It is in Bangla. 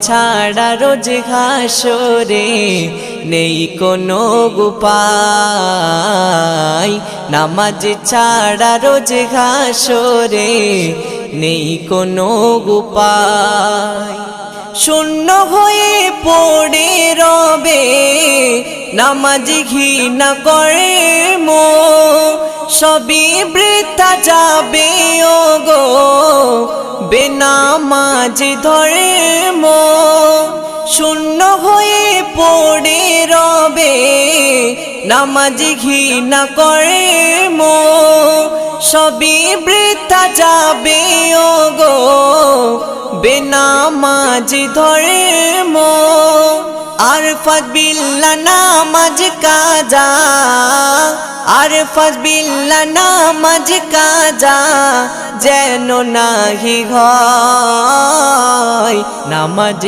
ছাড়া রোজ হাসরে নেই কোনো উপায়, নামাজ ছাড়া রোজ হাসরে নেই কোনো উপায়। শূন্য হয়ে পড়ে রবে নামাজ ঘৃণা করে মন, সবই বৃথা যাবে ওগো বেনামাজ ধরে মন। শূন্য হয়ে পড়ে রবে নামাজ ঘৃণা করে মন, সবই বৃথা যাবে ওগো বেনামাজ ধরে মন। আরফাত বিল্লাহ নামাজ কাজা, আরফাত বিল্লাহ নামাজ কাজা যেন নাহি হয়। নামাজ